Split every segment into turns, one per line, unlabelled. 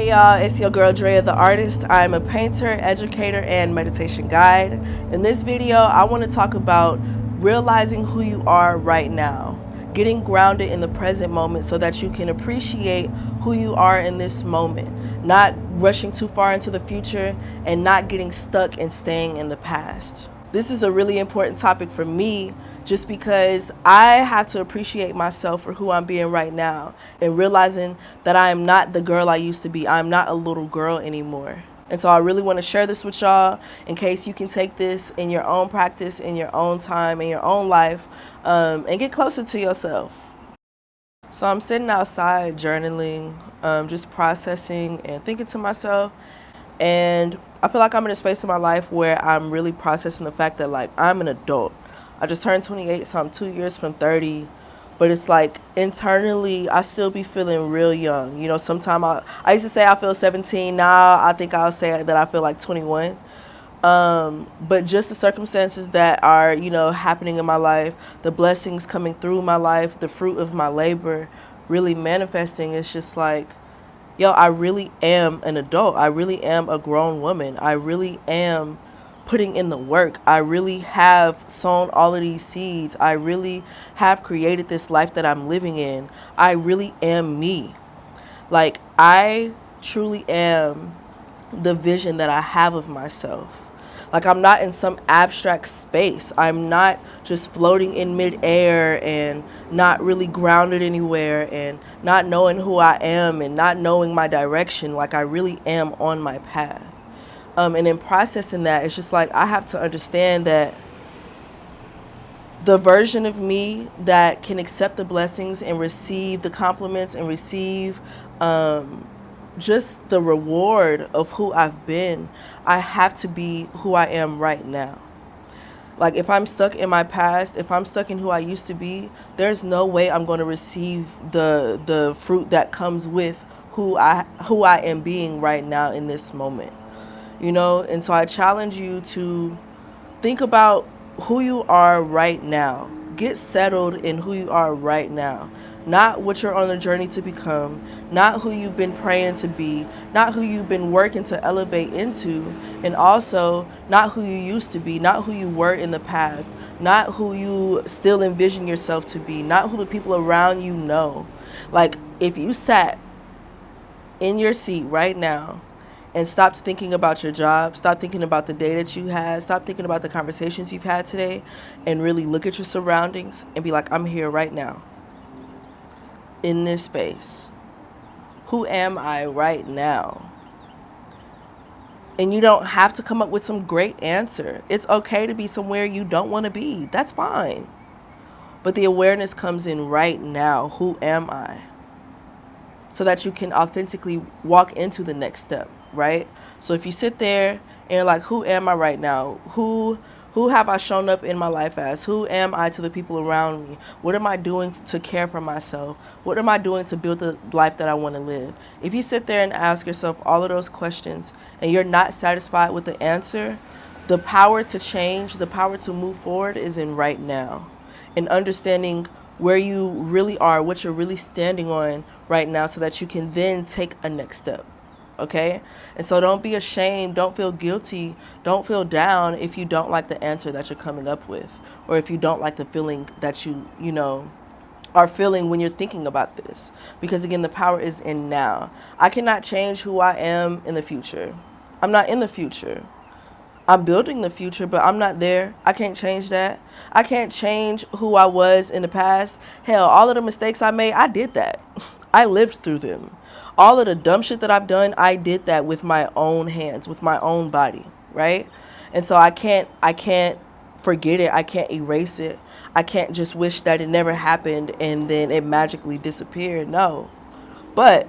Hey y'all, it's your girl Drea the Artist. I'm a painter, educator, and meditation guide. In this video, I want to talk about realizing who you are right now, getting grounded in the present moment so that you can appreciate who you are in this moment, not rushing too far into the future and not getting stuck and staying in the past. This is a really important topic for me just because I have to appreciate myself for who I'm being right now and realizing that I am not the girl I used to be. I'm not a little girl anymore. And so I really want to share this with y'all in case you can take this in your own practice, in your own time, in your own life, and get closer to yourself. So I'm sitting outside journaling, just processing and thinking to myself. And I feel like I'm in a space in my life where I'm really processing the fact that like I'm an adult. I just turned 28, so I'm 2 years from 30. But it's like internally, I still be feeling real young. You know, sometimes I used to say I feel 17. Now I think I'll say that I feel like 21. But just the circumstances that are, happening in my life, the blessings coming through my life, the fruit of my labor really manifesting, it's just like, yo, I really am an adult. I really am a grown woman. I really am putting in the work. I really have sown all of these seeds. I really have created this life that I'm living in. I really am me. Like, I truly am the vision that I have of myself. Like, I'm not in some abstract space. I'm not just floating in midair and not really grounded anywhere and not knowing who I am and not knowing my direction. Like, I really am on my path. And in processing that, it's just like I have to understand that the version of me that can accept the blessings and receive the compliments and receive just the reward of who I've been, I have to be who I am right now. Like, if I'm stuck in my past, if I'm stuck in who I used to be, there's no way I'm going to receive the fruit that comes with who I am being right now in this moment. And so I challenge you to think about who you are right now. Get settled in who you are right now. Not what you're on a journey to become, not who you've been praying to be, not who you've been working to elevate into, and also not who you used to be, not who you were in the past, not who you still envision yourself to be, not who the people around you know. Like, if you sat in your seat right now and stop thinking about your job, stop thinking about the day that you had, stop thinking about the conversations you've had today, and really look at your surroundings and be like, I'm here right now in this space. Who am I right now? And you don't have to come up with some great answer. It's okay to be somewhere you don't want to be. That's fine. But the awareness comes in right now. Who am I? So that you can authentically walk into the next step, right? So if you sit there and you're like, who am I right now? Who have I shown up in my life as? Who am I to the people around me? What am I doing to care for myself? What am I doing to build the life that I want to live? If you sit there and ask yourself all of those questions and you're not satisfied with the answer, the power to change, the power to move forward is in right now. And understanding where you really are, what you're really standing on right now so that you can then take a next step. Okay? And so don't be ashamed. Don't feel guilty. Don't feel down if you don't like the answer that you're coming up with, or if you don't like the feeling that you are feeling when you're thinking about this. Because again, the power is in now. I cannot change who I am in the future. I'm not in the future. I'm building the future, but I'm not there. I can't change that. I can't change who I was in the past. Hell, all of the mistakes I made, I did that. I lived through them. All of the dumb shit that I've done, I did that with my own hands, with my own body, right? And so I can't forget it. I can't erase it. I can't just wish that it never happened and then it magically disappeared. No. But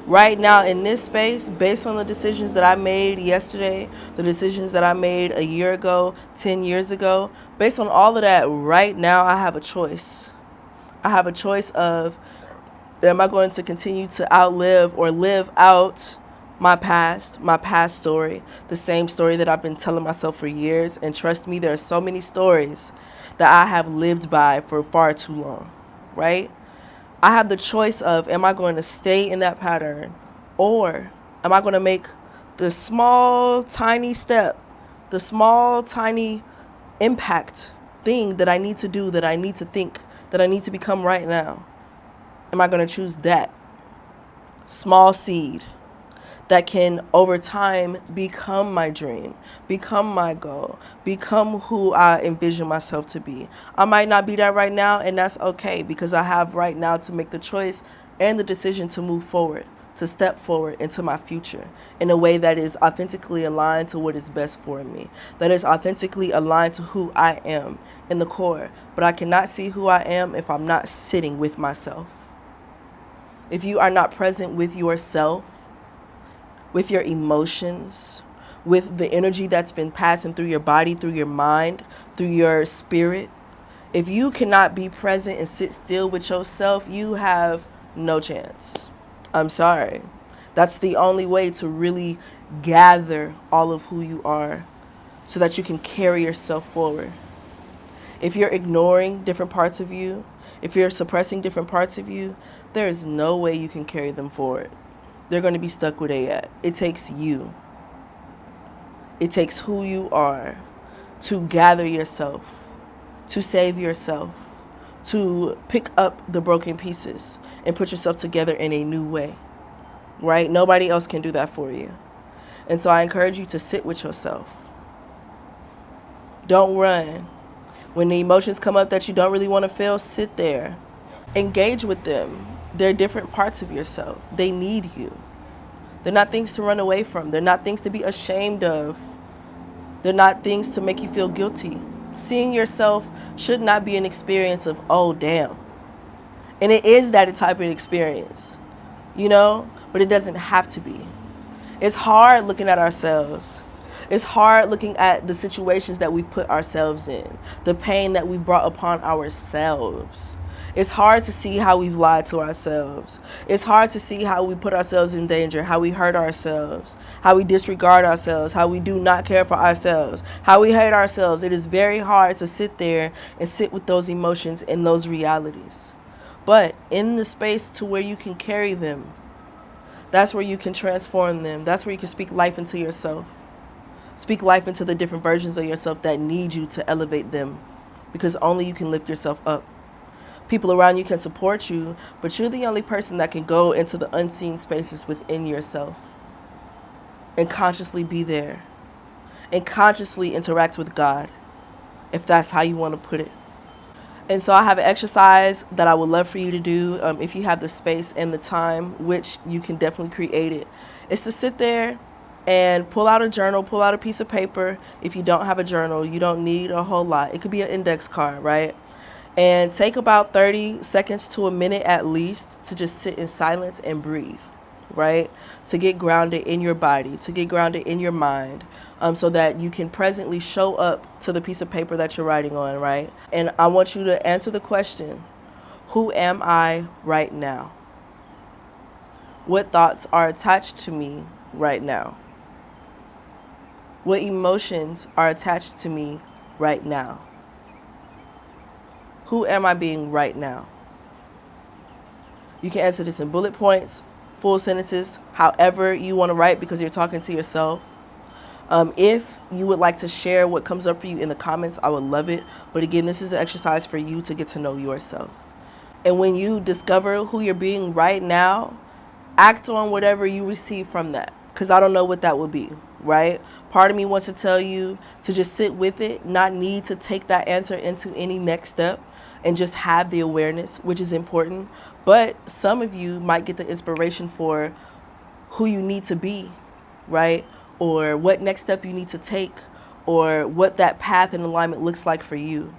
right now in this space, based on the decisions that I made yesterday, the decisions that I made a year ago, 10 years ago, based on all of that, right now I have a choice. I have a choice of, am I going to continue to outlive or live out my past story, the same story that I've been telling myself for years? And trust me, there are so many stories that I have lived by for far too long, right? I have the choice of, am I going to stay in that pattern, or Am I going to make the small, tiny step, the small, tiny impact thing that I need to do, that I need to think, that I need to become right now? Am I going to choose that small seed that can over time become my dream, become my goal, become who I envision myself to be? I might not be that right now, and that's okay, because I have right now to make the choice and the decision to move forward, to step forward into my future in a way that is authentically aligned to what is best for me, that is authentically aligned to who I am in the core. But I cannot see who I am if I'm not sitting with myself. If you are not present with yourself, with your emotions, with the energy that's been passing through your body, through your mind, through your spirit, if you cannot be present and sit still with yourself, you have no chance. I'm sorry. That's the only way to really gather all of who you are so that you can carry yourself forward. If you're ignoring different parts of you, if you're suppressing different parts of you, there is no way you can carry them forward. They're going to be stuck where they at. It takes you. It takes who you are to gather yourself, to save yourself, to pick up the broken pieces and put yourself together in a new way, right? Nobody else can do that for you. And so I encourage you to sit with yourself. Don't run. When the emotions come up that you don't really want to feel, sit there. Engage with them. They're different parts of yourself. They need you. They're not things to run away from. They're not things to be ashamed of. They're not things to make you feel guilty. Seeing yourself should not be an experience of, oh, damn. And it is that type of experience, but it doesn't have to be. It's hard looking at ourselves. It's hard looking at the situations that we've put ourselves in, the pain that we've brought upon ourselves. It's hard to see how we've lied to ourselves. It's hard to see how we put ourselves in danger, how we hurt ourselves, how we disregard ourselves, how we do not care for ourselves, how we hate ourselves. It is very hard to sit there and sit with those emotions and those realities. But in the space to where you can carry them, that's where you can transform them. That's where you can speak life into yourself. Speak life into the different versions of yourself that need you to elevate them, because only you can lift yourself up. People around you can support you, but you're the only person that can go into the unseen spaces within yourself and consciously be there and consciously interact with God, if that's how you want to put it. And so I have an exercise that I would love for you to do if you have the space and the time, which you can definitely create it. It's to sit there and pull out a journal, pull out a piece of paper. If you don't have a journal, you don't need a whole lot. It could be an index card, right? And take about 30 seconds to a minute at least to just sit in silence and breathe, right? To get grounded in your body, to get grounded in your mind, so that you can presently show up to the piece of paper that you're writing on, right? And I want you to answer the question, who am I right now? What thoughts are attached to me right now? What emotions are attached to me right now? Who am I being right now? You can answer this in bullet points, full sentences, however you want to write, because you're talking to yourself. If you would like to share what comes up for you in the comments, I would love it. But again, this is an exercise for you to get to know yourself. And when you discover who you're being right now, act on whatever you receive from that, because I don't know what that will be, right? Part of me wants to tell you to just sit with it, not need to take that answer into any next step, and just have the awareness, which is important. But some of you might get the inspiration for who you need to be, right? Or what next step you need to take, or what that path and alignment looks like for you.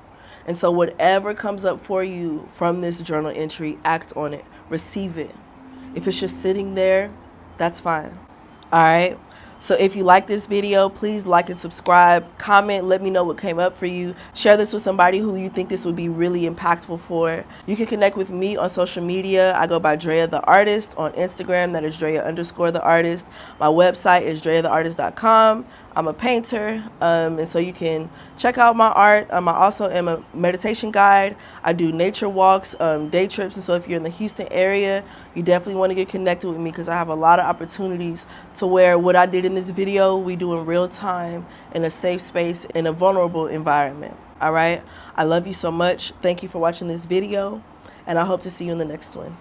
And so whatever comes up for you from this journal entry, act on it, receive it. If it's just sitting there, that's fine. All right. So if you like this video, please like and subscribe, comment, let me know what came up for you. Share this with somebody who you think this would be really impactful for. You can connect with me on social media. I go by Drea the Artist on Instagram. That is Drea_the Artist. My website is dreatheartist.com. I'm a painter, and so you can check out my art. I also am a meditation guide. I do nature walks, day trips, and so if you're in the Houston area, you definitely want to get connected with me because I have a lot of opportunities to where what I did in this video, we do in real time in a safe space, in a vulnerable environment. All right? I love you so much. Thank you for watching this video, and I hope to see you in the next one.